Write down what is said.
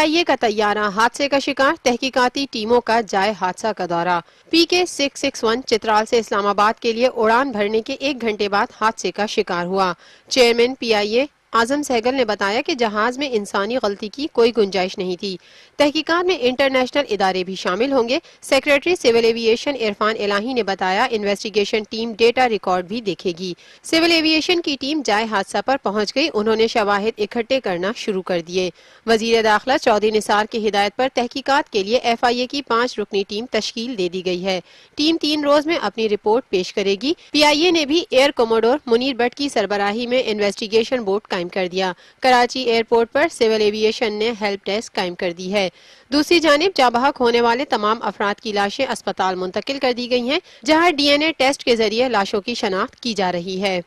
PIA کا طیارہ حادثے کا شکار، تحقیقاتی ٹیموں کا جائے حادثہ کا دورہ۔ PK-661 چترال سے اسلام آباد کے لیے اڑان بھرنے کے 1 گھنٹے بعد حادثے کا شکار ہوا۔ چیئرمین PIA اعظم سہگل نے بتایا کہ جہاز میں انسانی غلطی کی کوئی گنجائش نہیں تھی۔ تحقیقات میں انٹرنیشنل ادارے بھی شامل ہوں گے۔ سیکریٹری سول ایویشن عرفان الہی نے بتایا انویسٹیگیشن ٹیم ڈیٹا ریکارڈ بھی دیکھے گی۔ سول ایویشن کی ٹیم جائے حادثہ پر پہنچ گئی، انہوں نے شواہد اکٹھے کرنا شروع کر دیے۔ وزیر داخلہ چودھری نثار کی ہدایت پر تحقیقات کے لیے FIA کی 5 رکنی ٹیم تشکیل دے دی گئی ہے۔ ٹیم 3 روز میں اپنی رپورٹ پیش کرے گی۔ PIA نے بھی ایئر کوموڈور منیر بٹ کی سربراہی میں انویسٹیگیشن بورڈ قائم کر دیا۔ کراچی ایئرپورٹ پر سول ایویشن نے ہیلپ ڈیسک قائم کر دی ہے۔ دوسری جانب جاں بحق ہونے والے تمام افراد کی لاشیں اسپتال منتقل کر دی گئی ہیں، جہاں DNA ٹیسٹ کے ذریعے لاشوں کی شناخت کی جا رہی ہے۔